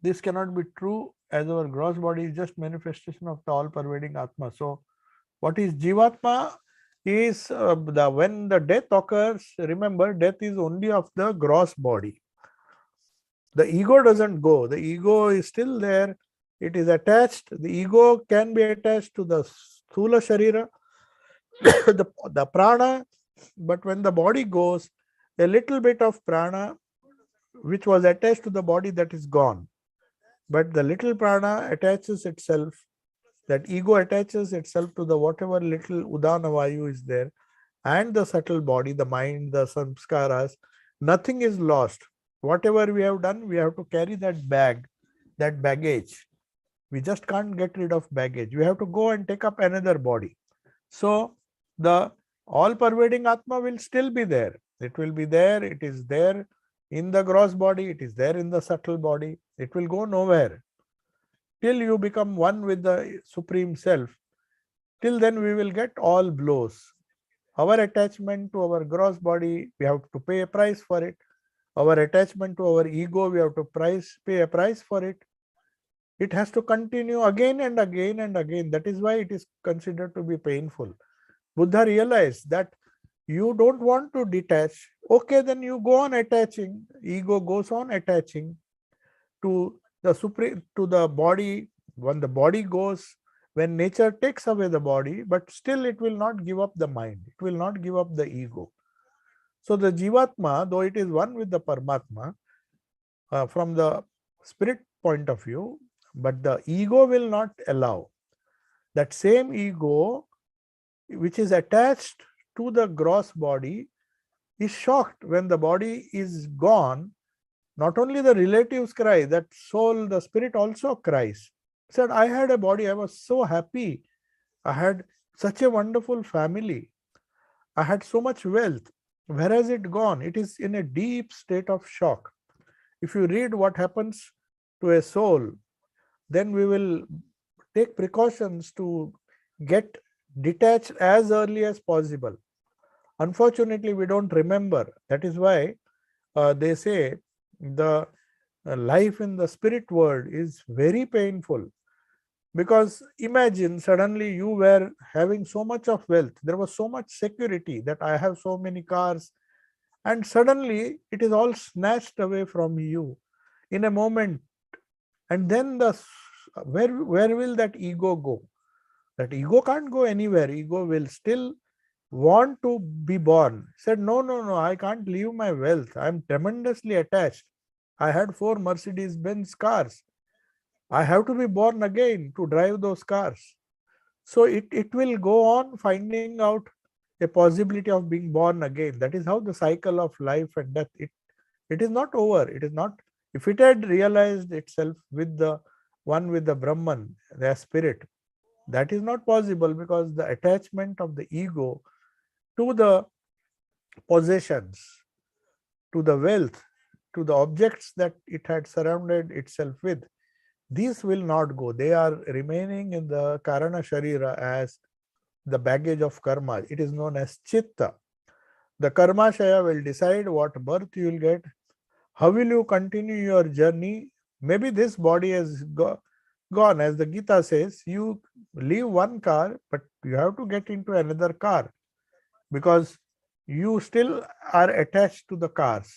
This cannot be true, as our gross body is just manifestation of the all pervading Atma. So what is Jivatma? Is when the death occurs, remember, death is only of the gross body. The ego doesn't go. The ego is still there. It is attached. The ego can be attached to the sthula sharira, the prana, but when the body goes, a little bit of prana which was attached to the body, that is gone. But the little prana attaches itself, that ego attaches itself to the whatever little udana vayu is there, and the subtle body, the mind, the samskaras. Nothing is lost. Whatever we have done, we have to carry that bag, that baggage. We just can't get rid of baggage. We have to go and take up another body. So the all pervading Atma will still be there. It will be there. It is there in the gross body. It is there in the subtle body. It will go nowhere till you become one with the Supreme Self. Till then we will get all blows. Our attachment to our gross body, we have to pay a price for it. Our attachment to our ego, we have to pay a price for it. It has to continue again and again and again. That is why it is considered to be painful. Buddha realized that you don't want to detach. Okay, then you go on attaching. Ego goes on attaching to the supreme, to the body. When the body goes, when nature takes away the body, but still it will not give up the mind. It will not give up the ego. So the Jivatma, though it is one with the Paramatma, from the spirit point of view, but the ego will not allow. That same ego, which is attached to the gross body, is shocked when the body is gone. Not only the relatives cry, that soul, the spirit also cries. Said, I had a body, I was so happy. I had such a wonderful family. I had so much wealth. Where has it gone? It is in a deep state of shock. If you read what happens to a soul, then we will take precautions to get detached as early as possible. Unfortunately, we don't remember. That is why they say the life in the spirit world is very painful. Because imagine suddenly you were having so much of wealth, there was so much security that I have so many cars, and suddenly it is all snatched away from you in a moment. And then where will that ego go? That ego can't go anywhere. Ego will still want to be born. Said, no, no, no, I can't leave my wealth. I'm tremendously attached. I had 4 Mercedes-Benz cars. I have to be born again to drive those cars. So it will go on finding out a possibility of being born again. That is how the cycle of life and death, it is not over. It is not, if it had realized itself with the one with the Brahman, their spirit, that is not possible, because the attachment of the ego to the possessions, to the wealth, to the objects that it had surrounded itself with, these will not go. They are remaining in the Karana Sharira as the baggage of karma. It is known as Chitta. The Karma Shaya will decide what birth you will get, how will you continue your journey. Maybe this body has gone, as the Gita says, you leave one car, but you have to get into another car, because you still are attached to the cars.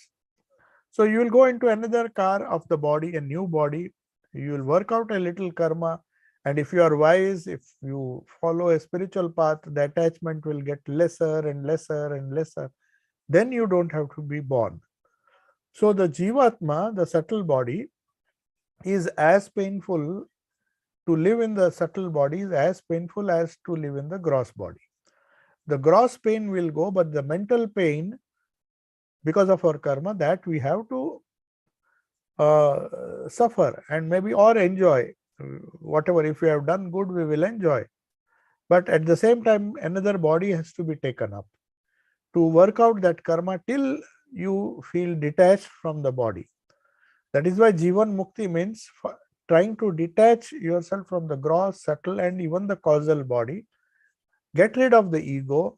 So you will go into another car of the body, a new body. You will work out a little karma. And if you are wise, if you follow a spiritual path, the attachment will get lesser and lesser and lesser. Then you don't have to be born. So the Jivatma, the subtle body, is as painful to live in the subtle body, is as painful as to live in the gross body. The gross pain will go, but the mental pain, because of our karma, that we have to suffer and maybe or enjoy. Whatever, if we have done good, we will enjoy. But at the same time, another body has to be taken up to work out that karma till you feel detached from the body. That is why Jivan Mukti means trying to detach yourself from the gross, subtle, and even the causal body. Get rid of the ego,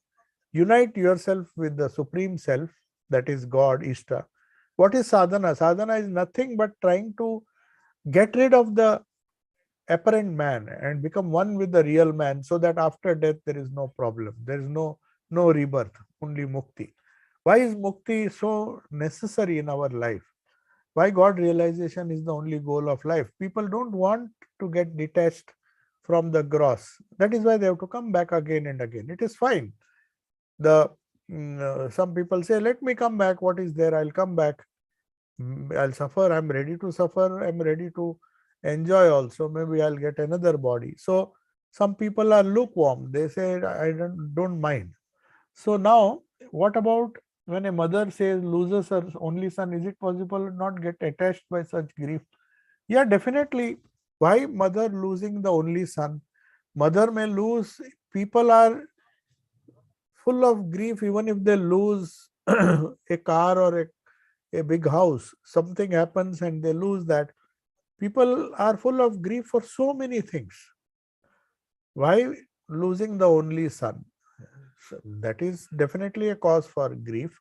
unite yourself with the Supreme Self, that is God, Ishta. What is sadhana? Sadhana is nothing but trying to get rid of the apparent man and become one with the real man, so that after death there is no problem. There is no rebirth, only mukti. Why is mukti so necessary in our life? Why God realization is the only goal of life? People don't want to get detached from the gross. That is why they have to come back again and again. It is fine. Some people say, let me come back. What is there? I'll come back. I'll suffer. I'm ready to suffer. I'm ready to enjoy also. Maybe I'll get another body. So some people are lukewarm. They say, I don't mind. So now, what about when a mother says loses her only son? Is it possible not get attached by such grief? Yeah, definitely. Why mother losing the only son? Mother may lose. People are full of grief even if they lose a car or a big house. Something happens and they lose that. People are full of grief for so many things. Why losing the only son? So that is definitely a cause for grief,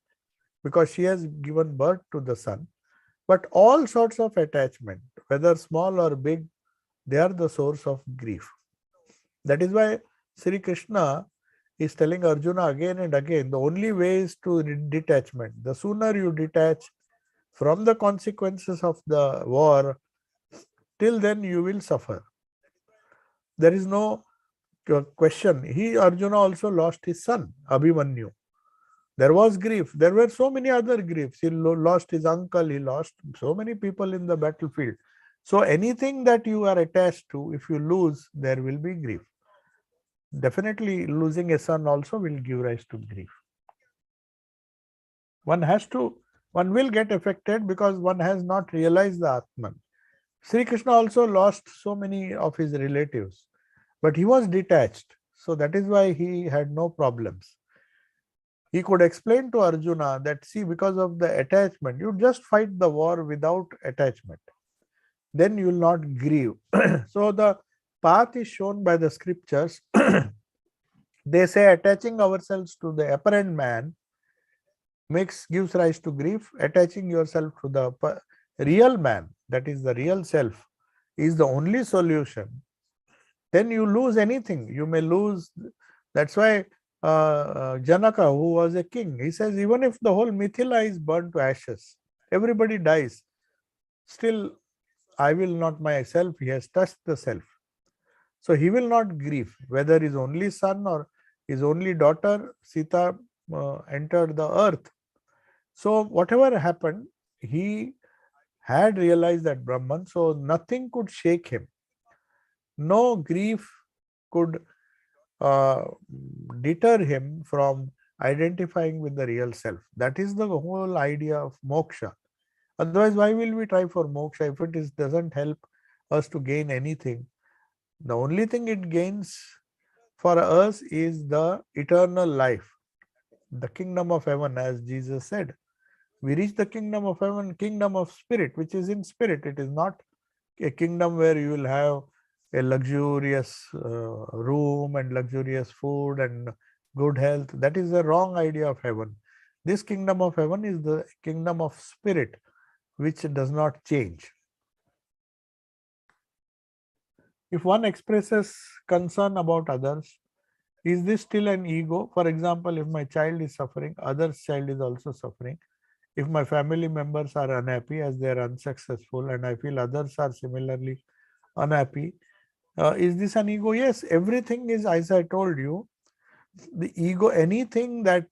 because she has given birth to the son. But all sorts of attachment, whether small or big, they are the source of grief. That is why Sri Krishna is telling Arjuna again and again, the only way is to detachment. The sooner you detach from the consequences of the war, till then you will suffer. There is no question. Arjuna also lost his son, Abhimanyu. There was grief. There were so many other griefs. He lost his uncle. He lost so many people in the battlefield. So anything that you are attached to, if you lose, there will be grief. Definitely losing a son also will give rise to grief. One will get affected because one has not realized the Atman. Sri Krishna also lost so many of his relatives, but he was detached. So that is why he had no problems. He could explain to Arjuna that, see, because of the attachment, you just fight the war without attachment. Then you will not grieve. So the path is shown by the scriptures. They say attaching ourselves to the apparent man gives rise to grief. Attaching yourself to the real man, that is the real self, is the only solution. then you lose anything. You may lose. That's why Janaka, who was a king, he says, even if the whole Mithila is burned to ashes, everybody dies, still I will not myself. He has touched the self. So he will not grieve, whether his only son or his only daughter, Sita, entered the earth. So whatever happened, he had realized that Brahman, so nothing could shake him. No grief could uh, deter him from identifying with the real self. That is the whole idea of moksha. Otherwise, why will we try for moksha if it doesn't help us to gain anything? The only thing it gains for us is the eternal life, the kingdom of heaven, as Jesus said. We reach the kingdom of heaven, kingdom of spirit, which is in spirit. It is not a kingdom where you will have a luxurious room and luxurious food and good health. That is the wrong idea of heaven. This kingdom of heaven is the kingdom of spirit, which does not change. If one expresses concern about others, is this still an ego? For example, if my child is suffering, other's child is also suffering. If my family members are unhappy as they are unsuccessful and I feel others are similarly unhappy, is this an ego? Yes, everything is, as I told you, the ego, anything that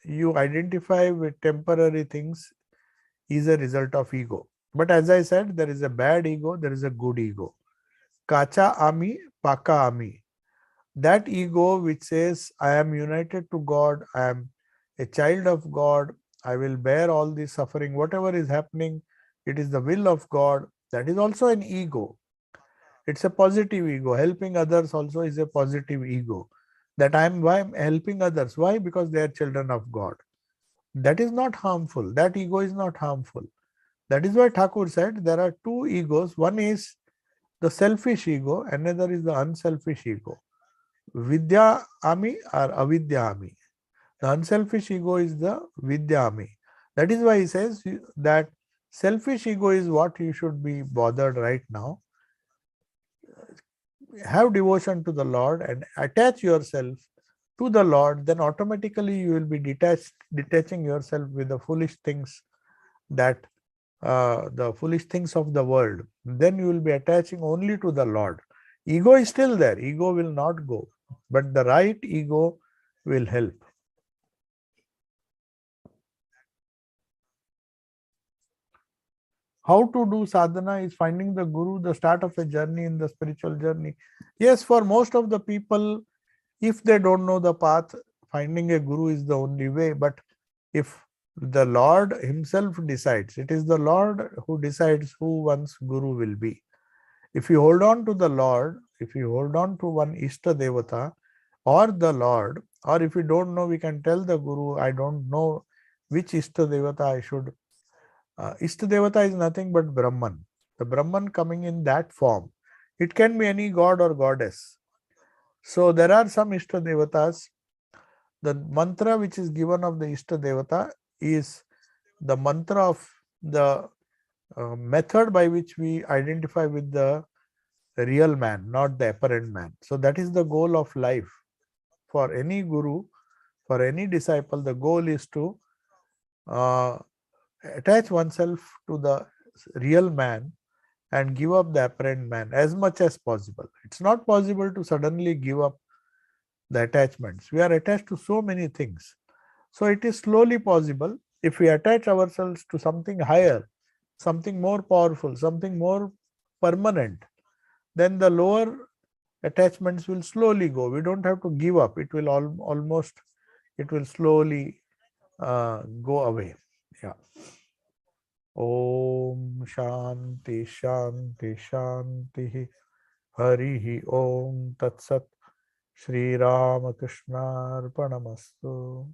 you identify with temporary things is a result of ego. But as I said, there is a bad ego, there is a good ego. Kacha ami, paka ami. That ego which says, I am united to God, I am a child of God, I will bear all this suffering, whatever is happening, it is the will of God. That is also an ego. It's a positive ego. Helping others also is a positive ego. That why I'm helping others. Why? Because they are children of God. That is not harmful. That ego is not harmful. That is why Thakur said there are two egos. One is the selfish ego, another is the unselfish ego. Vidya Ami or Avidya Ami. The unselfish ego is the Vidya Ami. That is why he says that selfish ego is what you should be bothered right now. Have devotion to the Lord and attach yourself to the Lord, then automatically you will be detaching yourself with the foolish things that the foolish things of the world. Then you will be attaching only to the Lord. Ego is still there. Ego will not go, but the right ego will help. How to do sadhana is finding the guru, the start of a journey in the spiritual journey. Yes, for most of the people, if they don't know the path, finding a guru is the only way. But if the Lord himself decides, it is the Lord who decides who one's guru will be. If you hold on to the Lord, if you hold on to one Ishta Devata or the Lord, or if you don't know, we can tell the guru, I don't know which Ishta Devata I should. Ishta Devata is nothing but Brahman. The Brahman coming in that form. It can be any god or goddess. So there are some Ishta Devatas. The mantra which is given of the Ishta Devata is the mantra of the method by which we identify with the real man, not the apparent man. So that is the goal of life. For any guru, for any disciple, the goal is to uh, attach oneself to the real man and give up the apparent man as much as possible. It's not possible to suddenly give up the attachments. We are attached to so many things. So it is slowly possible if we attach ourselves to something higher, something more powerful, something more permanent, then the lower attachments will slowly go. We don't have to give up. It will almost, it will slowly go away. Yeah. Om Shanti Shanti Shanti Harihi Om Tat Sat Shri Ramakrishna Arpanamastu.